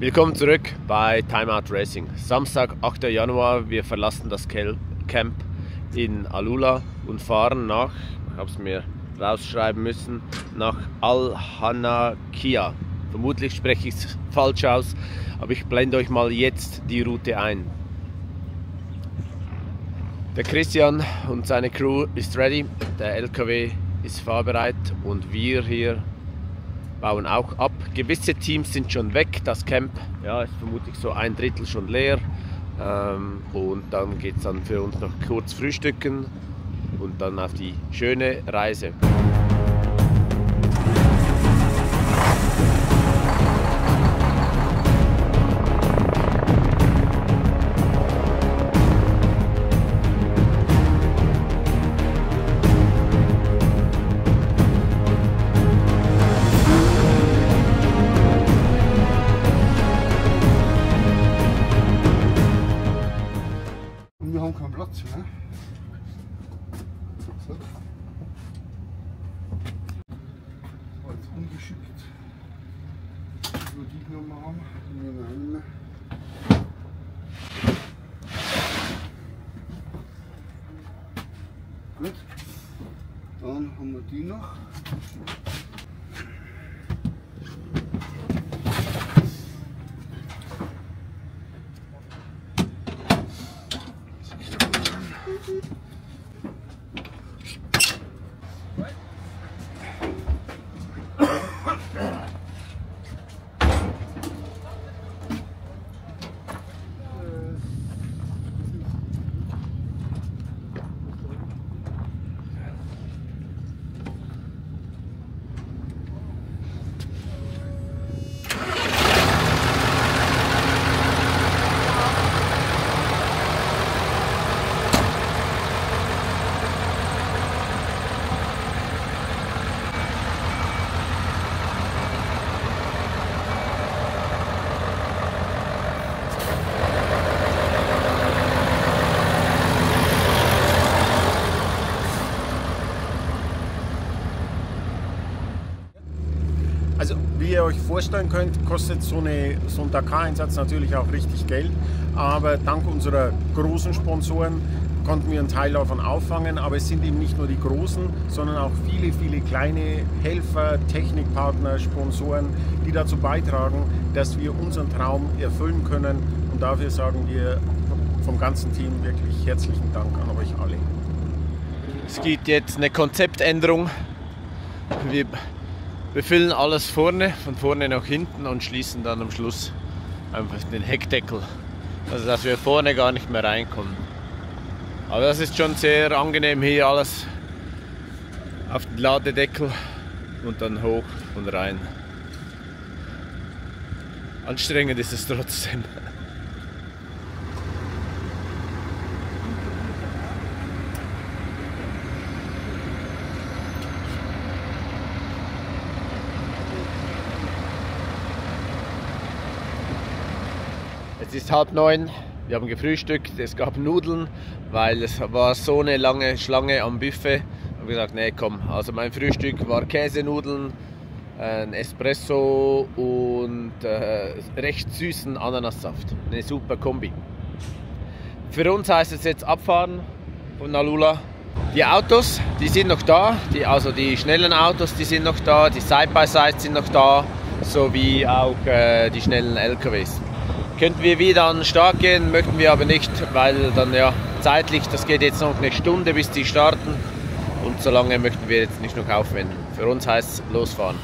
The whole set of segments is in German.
Willkommen zurück bei Timeout Racing. Samstag, 8. Januar, wir verlassen das Camp in Alula und fahren nach, ich habe es mir rausschreiben müssen, nach Al-Hanakia. Vermutlich spreche ich es falsch aus, aber ich blende euch mal jetzt die Route ein. Der Christian und seine Crew ist ready, der LKW ist fahrbereit und wir hier bauen auch ab. Gewisse Teams sind schon weg, das Camp ist vermutlich so 1/3 schon leer. Und dann geht es dann für uns noch kurz frühstücken und dann auf die schöne Reise. Wir haben keinen Platz mehr. So. Jetzt umgeschickt. Nur die Nummer haben. Nehmen wir Gut. Dann haben wir die noch. Also wie ihr euch vorstellen könnt, kostet so ein Dakar-Einsatz natürlich auch richtig Geld, aber dank unserer großen Sponsoren konnten wir einen Teil davon auffangen, aber es sind eben nicht nur die großen, sondern auch viele, viele kleine Helfer, Technikpartner, Sponsoren, die dazu beitragen, dass wir unseren Traum erfüllen können, und dafür sagen wir vom ganzen Team wirklich herzlichen Dank an euch alle. Es gibt jetzt eine Konzeptänderung. Wir befüllen alles vorne, von vorne nach hinten, und schließen dann am Schluss einfach den Heckdeckel, also dass wir vorne gar nicht mehr reinkommen. Aber das ist schon sehr angenehm, hier alles auf den Ladedeckel und dann hoch und rein. Anstrengend ist es trotzdem. Es ist 8:30, wir haben gefrühstückt, es gab Nudeln, weil es war so eine lange Schlange am Buffet. Ich habe gesagt, nee komm, also mein Frühstück war Käsenudeln, ein Espresso und recht süßen Ananassaft. Eine super Kombi. Für uns heißt es jetzt abfahren von Alula. Die Autos, die sind noch da, also die schnellen Autos, die sind noch da, die Side-by-Side sind noch da, sowie auch die schnellen LKWs. Könnten wir wieder an den Start gehen, möchten wir aber nicht, weil dann zeitlich, das geht jetzt noch eine Stunde, bis die starten, und so lange möchten wir jetzt nicht noch aufwenden. Für uns heißt es losfahren.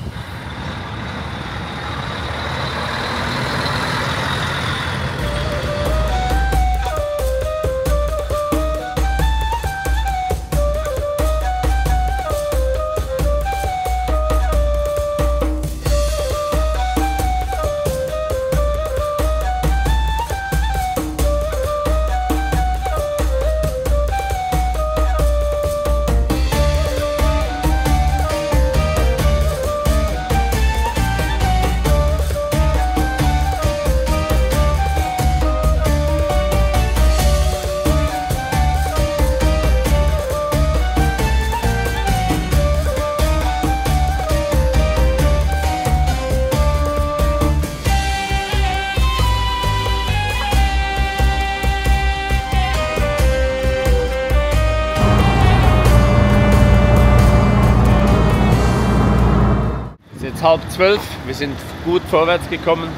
11:30. Wir sind gut vorwärts gekommen.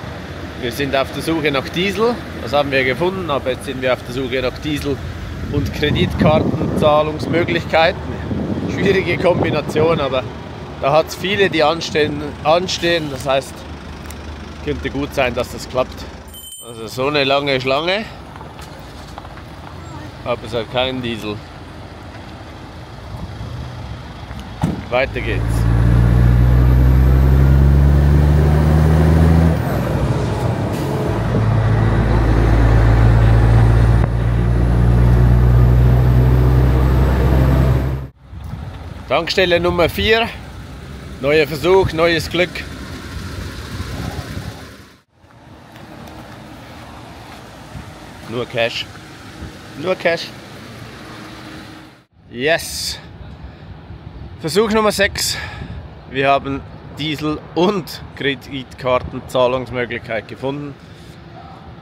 Wir sind auf der Suche nach Diesel. Das haben wir gefunden, aber jetzt sind wir auf der Suche nach Diesel und Kreditkartenzahlungsmöglichkeiten. Schwierige Kombination, aber da hat es viele, die anstehen. Das heißt, könnte gut sein, dass das klappt. Also so eine lange Schlange, aber es hat keinen Diesel. Weiter geht's. Tankstelle Nummer 4. Neuer Versuch, neues Glück. Nur Cash. Nur Cash. Yes. Versuch Nummer 6. Wir haben Diesel- und Kreditkartenzahlungsmöglichkeit gefunden.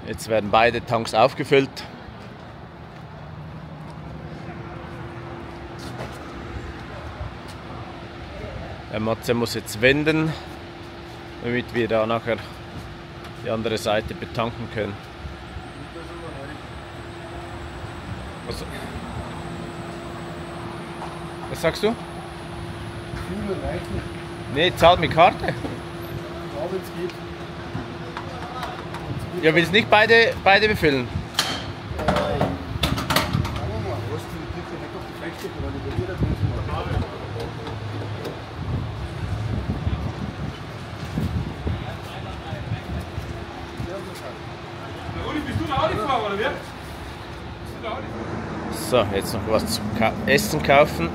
Jetzt werden beide Tanks aufgefüllt. Der Matze muss jetzt wenden, damit wir da nachher die andere Seite betanken können. Was sagst du? Nee, zahlt mit Karte. Ja, willst du nicht beide befüllen? So, jetzt noch was zum Essen kaufen.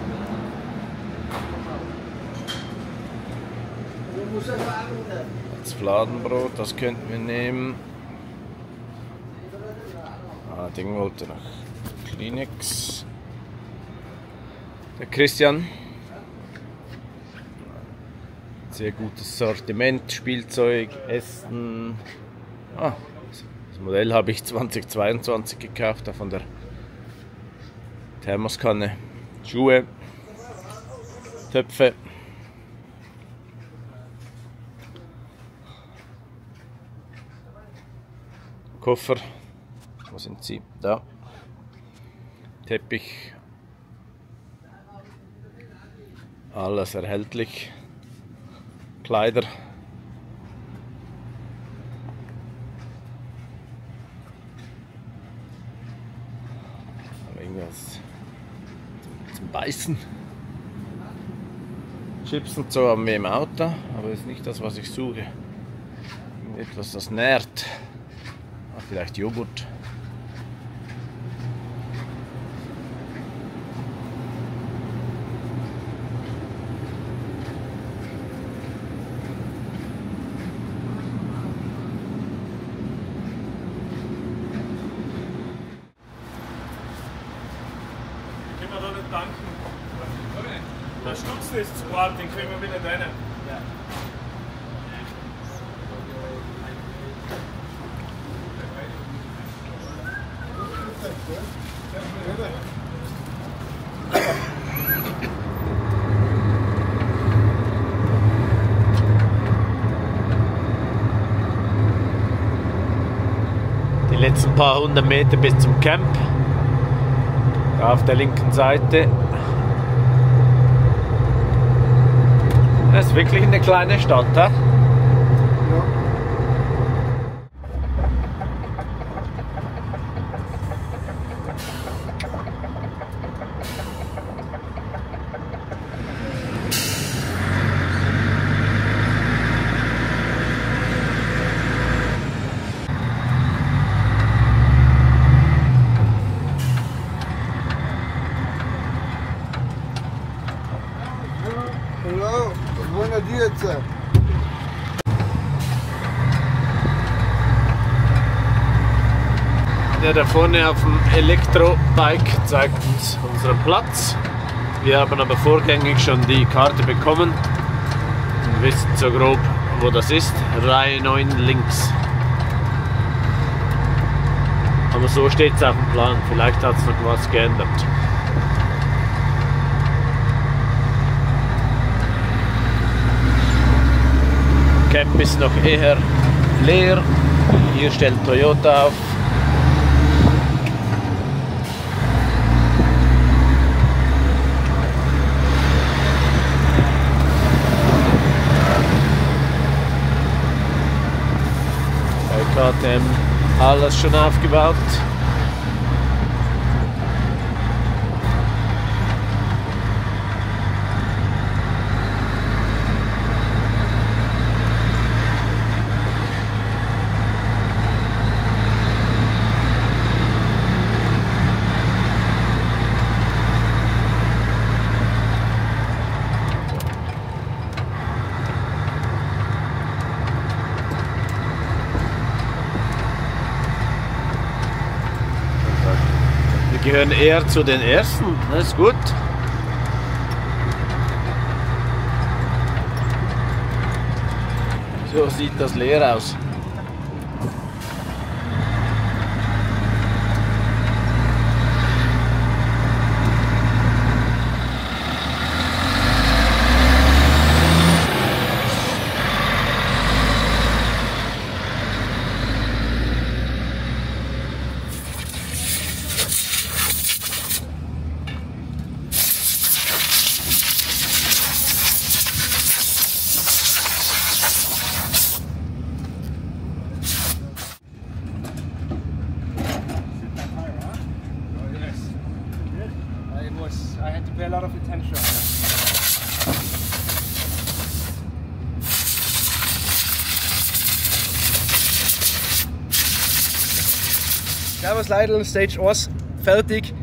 Das Fladenbrot, das könnten wir nehmen. Ding wollte noch Kleenex. Der Christian. Sehr gutes Sortiment, Spielzeug, Essen. Das Modell habe ich 2022 gekauft, da von der Thermoskanne. Schuhe, Töpfe. Koffer. Wo sind sie? Da. Teppich. Alles erhältlich. Kleider. Irgendwas zum Beißen. Chips und so haben wir im Auto, aber das ist nicht das, was ich suche. Etwas, das nährt. Vielleicht Joghurt. Können wir da nicht tanken? Der Stutzen ist zu hart, den kriegen wir wieder rein. Ja. Die letzten paar 100 Meter bis zum Camp. Da auf der linken Seite. Das ist wirklich eine kleine Stadt, he? Ja. Hallo, wo sind die jetzt? Der da vorne auf dem Elektrobike zeigt uns unseren Platz. Wir haben aber vorgängig schon die Karte bekommen und wissen so grob, wo das ist. Reihe 9 links. Aber so steht es auf dem Plan. Vielleicht hat es noch was geändert. Camp ist noch eher leer. Hier stellt Toyota auf. Bei KTM alles schon aufgebaut. Wir gehören eher zu den Ersten, das ist gut. So sieht das leer aus. I had to pay a lot of attention. Servus Leute, Stage 1 fertig.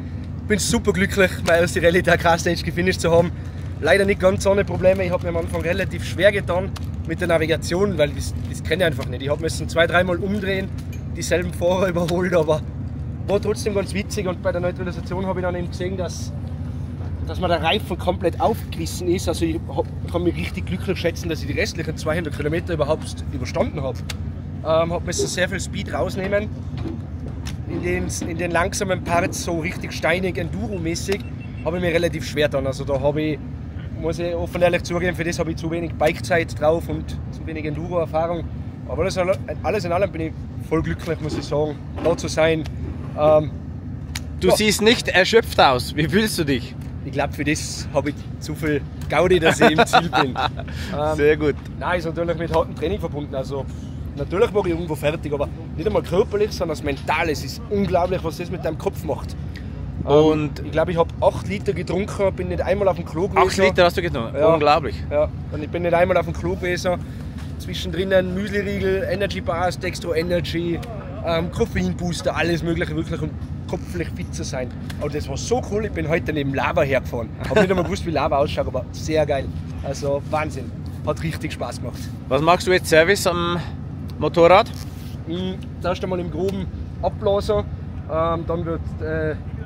Bin super glücklich, mal aus der Rallye Dakar Stage gefinisht zu haben. Leider nicht ganz ohne Probleme. Ich habe mir am Anfang relativ schwer getan mit der Navigation, weil das kenne ich einfach nicht. Ich habe müssen 2-3 Mal umdrehen, dieselben Fahrer überholt, aber war trotzdem ganz witzig. Und bei der Neutralisation habe ich dann eben gesehen, dass mir der Reifen komplett aufgerissen ist. Also ich kann mich richtig glücklich schätzen, dass ich die restlichen 200 Kilometer überhaupt überstanden habe. Habe müssen sehr viel Speed rausnehmen. In den langsamen Parts, so richtig steinig, Enduro-mäßig, habe ich mir relativ schwer getan. Also da muss ich offen ehrlich zugeben, für das habe ich zu wenig Bikezeit drauf und zu wenig Enduro-Erfahrung. Aber alles in allem bin ich voll glücklich, muss ich sagen, da zu sein. Du siehst nicht erschöpft aus. Wie fühlst du dich? Ich glaube, für das habe ich zu viel Gaudi, dass ich im Ziel bin. Sehr gut. Nein, ist natürlich mit hartem Training verbunden. Also, natürlich mache ich irgendwo fertig, aber nicht einmal körperlich, sondern das Mentale. Es ist unglaublich, was das mit deinem Kopf macht. Und ich glaube, ich habe 8 Liter getrunken, bin nicht einmal auf dem Klo gewesen. 8 Liter hast du getrunken? Ja. Unglaublich. Ja, und ich bin nicht einmal auf dem Klo gewesen. Zwischendrin Müsli-Riegel, Energy Bars, Dextro Energy, Koffeinbooster, alles mögliche, wirklich, um kopflich fit zu sein. Aber das war so cool, ich bin heute neben Lava hergefahren. Ich habe nicht einmal gewusst, wie Lava ausschaut, aber sehr geil. Also Wahnsinn, hat richtig Spaß gemacht. Was machst du jetzt Service am Motorrad? Zuerst einmal im groben Abblaser, dann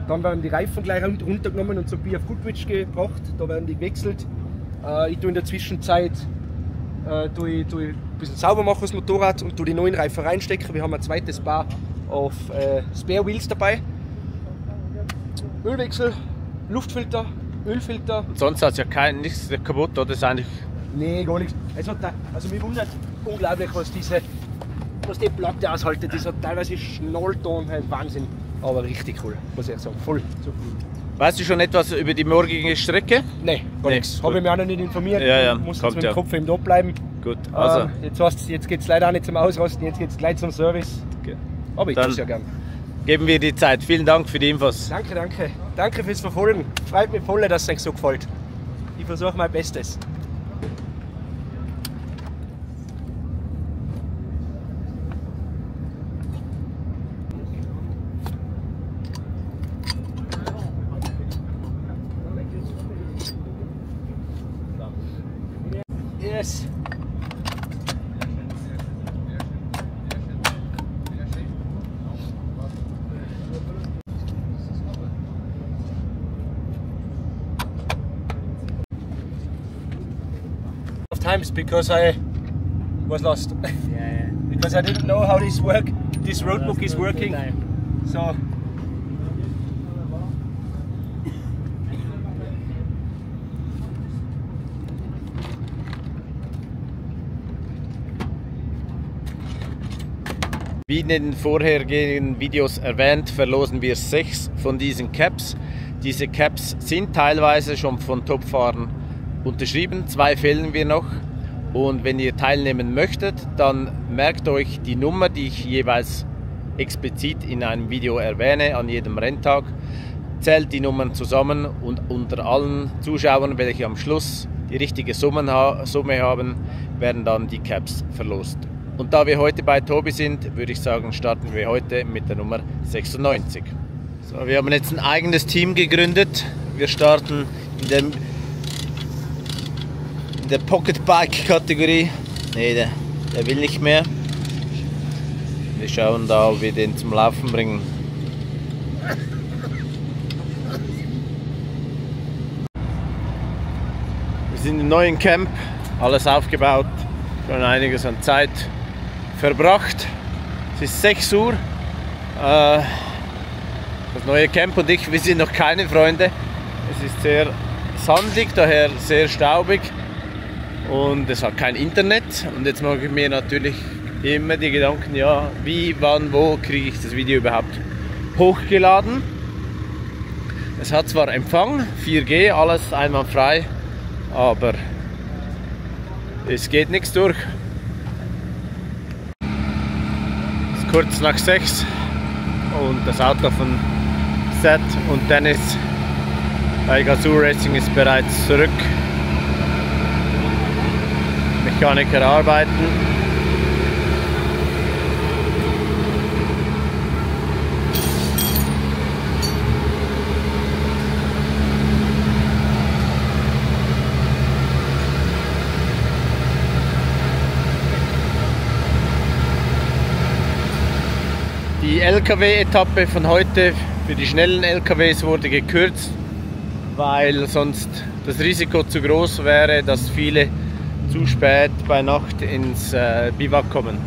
werden die Reifen gleich runtergenommen und zum auf Goodrich gebracht, da werden die gewechselt. Ich tue in der Zwischenzeit ein bisschen sauber machen das Motorrad und die neuen Reifen reinstecken. Wir haben ein zweites Paar auf Spare Wheels dabei. Ölwechsel, Luftfilter, Ölfilter. Und sonst hat es ja nichts kaputt, oder? Das ist eigentlich... Nee, gar nichts. Also mich wundert unglaublich, was die Platte aushaltet. Das hat teilweise Schnallton, Wahnsinn. Aber richtig cool, muss ich sagen. Voll zufrieden. Weißt du schon etwas über die morgige Strecke? Nein, gar nichts. Habe ich mich auch noch nicht informiert. Ja, muss jetzt mit dem Kopf eben da bleiben. Gut, also. Jetzt geht es leider auch nicht zum Ausrasten, jetzt geht es gleich zum Service. Okay. Aber ich tue es ja gern. Geben wir die Zeit. Vielen Dank für die Infos. Danke, danke. Danke fürs Verfolgen. Freut mich voll, dass es euch so gefällt. Ich versuche mein Bestes. Yes. Times because I was lost. Yeah. Because I didn't know how this roadbook is working. So Wie in den vorhergehenden Videos erwähnt, verlosen wir 6 von diesen Caps. Diese Caps sind teilweise schon von Topfahrern unterschrieben, 2 fehlen wir noch. Und wenn ihr teilnehmen möchtet, dann merkt euch die Nummer, die ich jeweils explizit in einem Video erwähne, an jedem Renntag. Zählt die Nummern zusammen und unter allen Zuschauern, welche am Schluss die richtige Summe haben, werden dann die Caps verlost. Und da wir heute bei Tobi sind, würde ich sagen, starten wir heute mit der Nummer 96. So, wir haben jetzt ein eigenes Team gegründet. Wir starten in der Pocket Bike Kategorie. Ne, der will nicht mehr. Wir schauen da, ob wir den zum Laufen bringen. Wir sind im neuen Camp, alles aufgebaut, schon einiges an Zeit verbracht. Es ist 6 Uhr. Das neue Camp und ich, wir sind noch keine Freunde. Es ist sehr sandig, daher sehr staubig und es hat kein Internet. Und jetzt mache ich mir natürlich immer die Gedanken, ja, wie, wann, wo kriege ich das Video überhaupt hochgeladen. Es hat zwar Empfang, 4G, alles einwandfrei, aber es geht nichts durch. Es ist kurz nach 6 und das Auto von Seth und Dennis bei Gazoo Racing ist bereits zurück. Mechaniker arbeiten. Die LKW-Etappe von heute für die schnellen LKWs wurde gekürzt, weil sonst das Risiko zu groß wäre, dass viele zu spät bei Nacht ins Biwak kommen.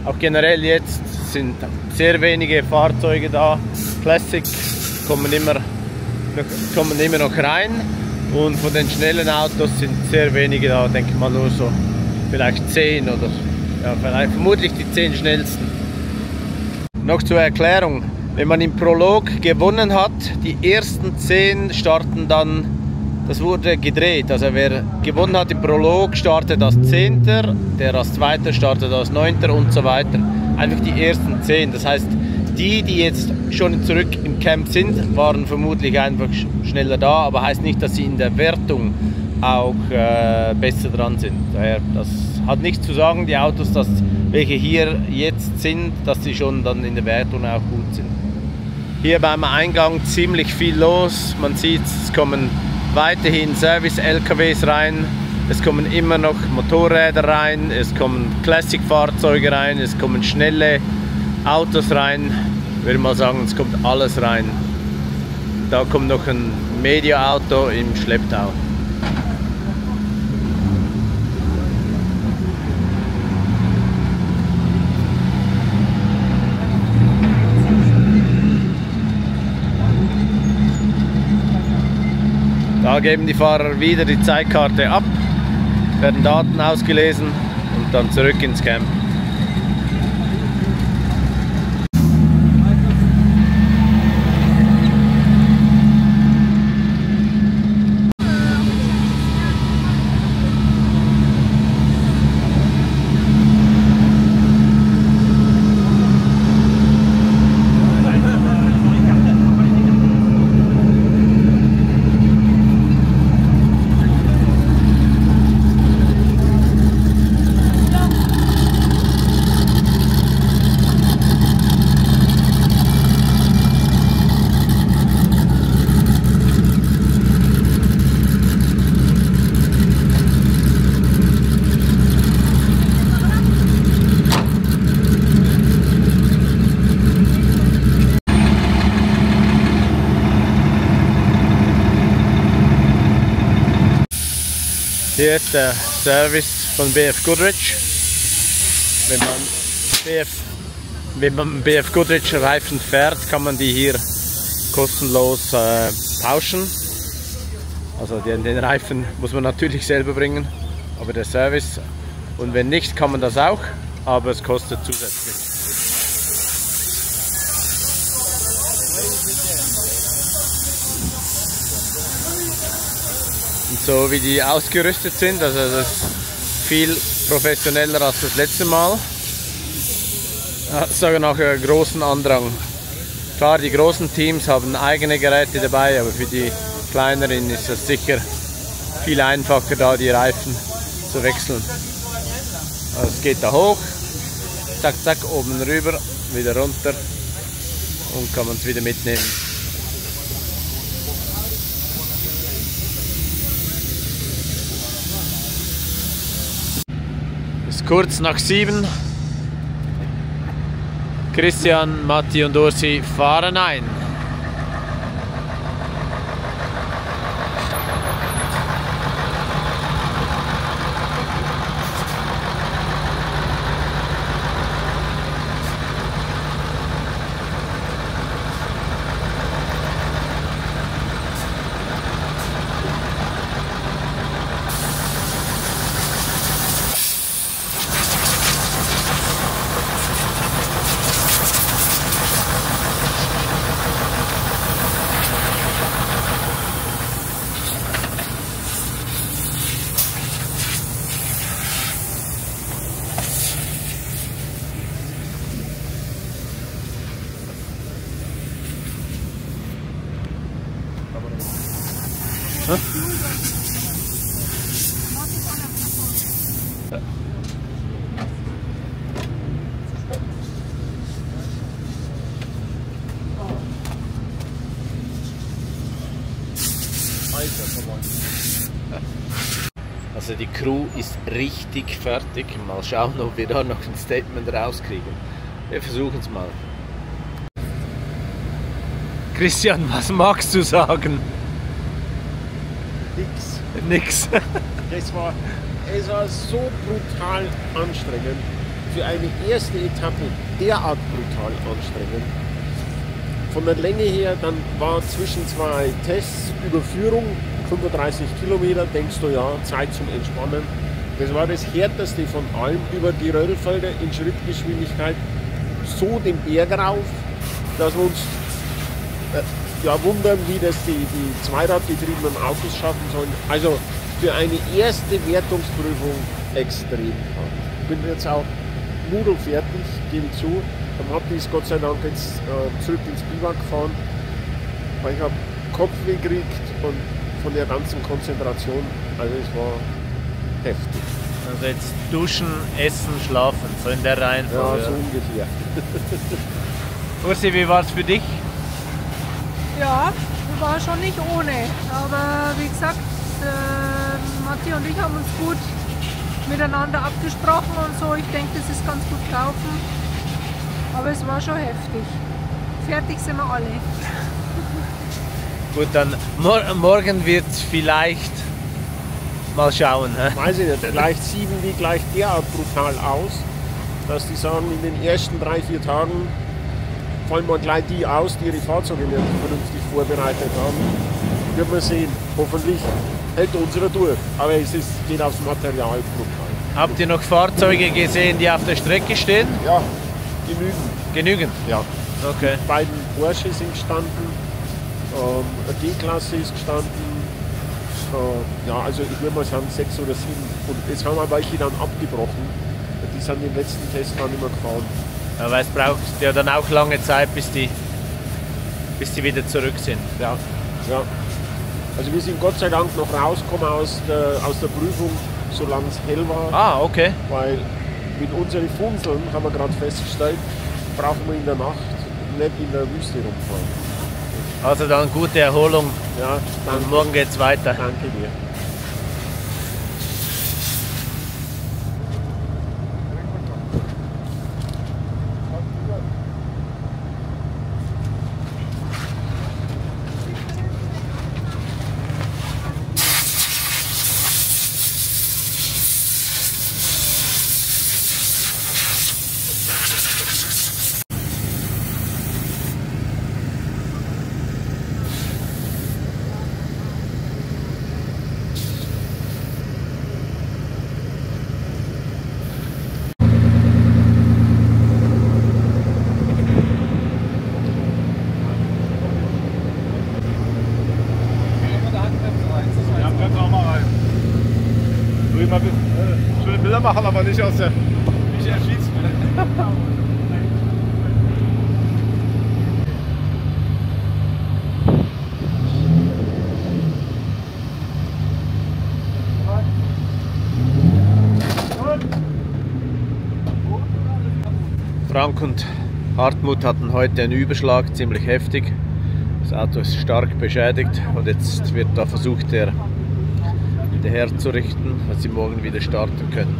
Auch generell jetzt sind sehr wenige Fahrzeuge da. Classic kommen immer noch rein und von den schnellen Autos sind sehr wenige da, denke ich mal nur so vielleicht 10 oder ja, vermutlich die 10 schnellsten. Noch zur Erklärung, wenn man im Prolog gewonnen hat, die ersten 10 starten dann, das wurde gedreht, also wer gewonnen hat im Prolog startet als 10., der als 2. startet als 9. und so weiter. Einfach die ersten 10, das heißt, die jetzt schon zurück im Camp sind, waren vermutlich einfach schneller da, aber heißt nicht, dass sie in der Wertung auch besser dran sind. Daher, das hat nichts zu sagen, die Autos, welche hier jetzt sind, dass sie schon dann in der Wertung auch gut sind. Hier beim Eingang ziemlich viel los, man sieht, es kommen weiterhin Service-LKWs rein, es kommen immer noch Motorräder rein, es kommen Classic-Fahrzeuge rein, es kommen schnelle Autos rein, ich würde mal sagen, es kommt alles rein. Da kommt noch ein Media-Auto im Schlepptau. Da geben die Fahrer wieder die Zeitkarte ab, werden Daten ausgelesen und dann zurück ins Camp. Hier ist der Service von BF Goodrich. Wenn man BF Goodrich Reifen fährt, kann man die hier kostenlos tauschen. Also den Reifen muss man natürlich selber bringen, aber der Service. Und wenn nicht, kann man das auch, aber es kostet zusätzlich. Und so wie die ausgerüstet sind, also das ist viel professioneller als das letzte Mal. Hat sogar noch einen großen Andrang. Klar, die großen Teams haben eigene Geräte dabei, aber für die kleineren ist es sicher viel einfacher, da die Reifen zu wechseln. Also es geht da hoch, zack, zack, oben rüber, wieder runter und kann man es wieder mitnehmen. Es ist kurz nach 7. Christian, Matti und Ursi fahren ein. Also die Crew ist richtig fertig. Mal schauen, ob wir da noch ein Statement rauskriegen. Wir versuchen es mal. Christian, was magst du sagen? Nix. Nix. Es war so brutal anstrengend. Für eine erste Etappe derart brutal anstrengend. Von der Länge her, dann war zwischen zwei Tests Überführung, 35 Kilometer, denkst du ja, Zeit zum Entspannen. Das war das härteste von allem, über die Röllfelder in Schrittgeschwindigkeit, so den Berg rauf, dass wir uns wundern, wie das die zweiradgetriebenen Autos schaffen sollen. Also für eine erste Wertungsprüfung extrem hart. Ich bin jetzt auch nudelfertig, gebe ich zu. Dann habe ich es Gott sei Dank jetzt zurück ins Biwak gefahren, weil ich habe Kopfweh gekriegt und von der ganzen Konzentration, also es war heftig. Also jetzt duschen, essen, schlafen, so in der Reihenfolge. Ja, so ungefähr. Ursi, wie war es für dich? Ja, war schon nicht ohne. Aber wie gesagt, Matti und ich haben uns gut miteinander abgesprochen und so. Ich denke, das ist ganz gut gelaufen. Aber es war schon heftig. Fertig sind wir alle. Gut, dann morgen wird es vielleicht mal schauen. Weiß ich nicht, vielleicht sieben die gleich derart brutal aus, dass die sagen, in den ersten 3-4 Tagen fallen wir gleich die aus, die ihre Fahrzeuge nicht vernünftig vorbereitet haben. Wird man sehen. Hoffentlich hält unsere durch. Aber geht aufs Material brutal. Habt ihr noch Fahrzeuge gesehen, die auf der Strecke stehen? Ja, genügend. Genügend? Ja. Okay. Die beiden Porsche sind gestanden, eine G-Klasse ist gestanden. Ja, also ich würde mal sagen 6 oder 7. Und jetzt haben wir welche dann abgebrochen. Die sind den letzten Test gar nicht mehr gefahren. Aber es braucht ja dann auch lange Zeit, bis die wieder zurück sind. Ja, ja. Also wir sind Gott sei Dank noch rausgekommen aus der Prüfung, solange es hell war. Ah, okay. Weil mit unseren Funzeln, haben wir gerade festgestellt, brauchen wir in der Nacht nicht in der Wüste rumfahren. Also dann gute Erholung. Ja, danke. Und morgen geht's weiter. Danke dir. machen, aber nicht aus der Schiedsrichter. Frank und Hartmut hatten heute einen Überschlag, ziemlich heftig. Das Auto ist stark beschädigt und jetzt wird da versucht, er wieder herzurichten, dass sie morgen wieder starten können.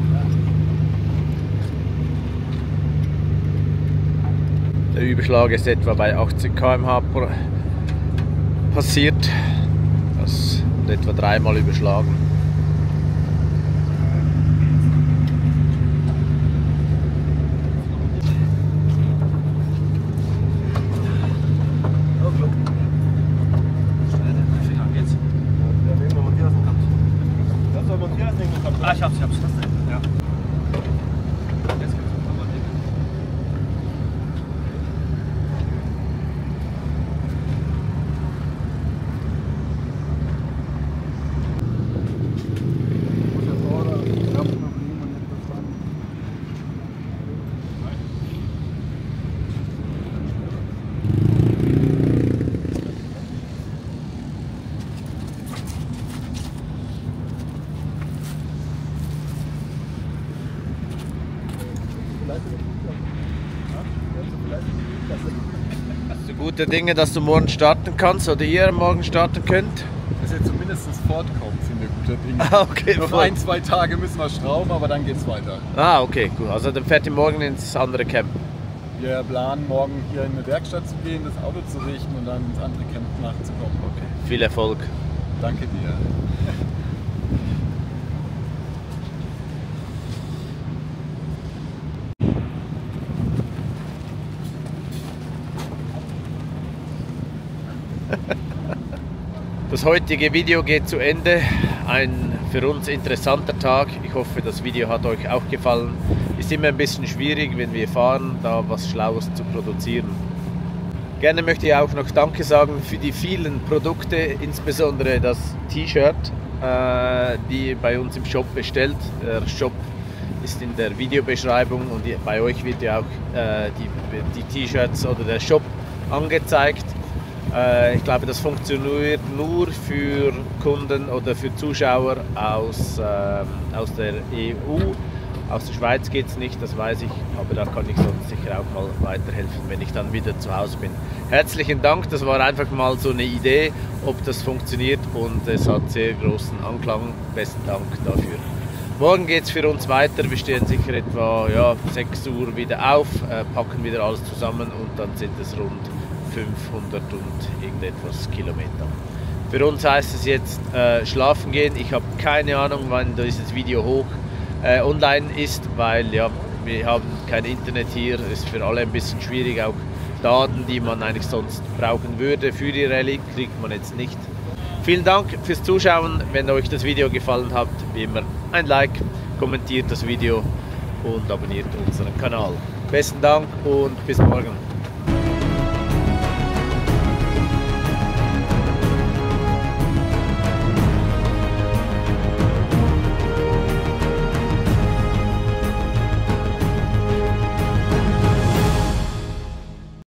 Der Überschlag ist etwa bei 80 km/h passiert, das wird etwa dreimal überschlagen. Ah, ich hab's. Ja. Hast du gute Dinge, dass du morgen starten kannst oder ihr morgen starten könnt? Dass ihr zumindest fortkommt, sind wir guter Dinge. Ah, okay, Noch voll. 1-2 Tage müssen wir schrauben, aber dann geht's weiter. Ah, okay, gut. Also dann fährt ihr morgen ins andere Camp. Wir planen morgen hier in eine Werkstatt zu gehen, das Auto zu richten und dann ins andere Camp nachzukommen. Okay. Viel Erfolg. Danke dir. Das heutige Video geht zu Ende. Ein für uns interessanter Tag. Ich hoffe, das Video hat euch auch gefallen. Ist immer ein bisschen schwierig, wenn wir fahren, da was Schlaues zu produzieren. Gerne möchte ich auch noch Danke sagen für die vielen Produkte, insbesondere das T-Shirt, die bei uns im Shop bestellt. Der Shop ist in der Videobeschreibung und bei euch wird ja auch die T-Shirts oder der Shop angezeigt. Ich glaube, das funktioniert nur für Kunden oder für Zuschauer aus der EU. Aus der Schweiz geht es nicht, das weiß ich, aber da kann ich sonst sicher auch mal weiterhelfen, wenn ich dann wieder zu Hause bin. Herzlichen Dank, das war einfach mal so eine Idee, ob das funktioniert und es hat sehr großen Anklang. Besten Dank dafür. Morgen geht es für uns weiter, wir stehen sicher etwa 6 Uhr wieder auf, packen wieder alles zusammen und dann sind es rund 500 und irgendetwas Kilometer. Für uns heißt es jetzt schlafen gehen. Ich habe keine Ahnung, wann dieses Video online ist, weil ja, wir haben kein Internet hier. Ist für alle ein bisschen schwierig. Auch Daten, die man eigentlich sonst brauchen würde für die Rallye, kriegt man jetzt nicht. Vielen Dank fürs Zuschauen. Wenn euch das Video gefallen hat, wie immer ein Like, kommentiert das Video und abonniert unseren Kanal. Besten Dank und bis morgen.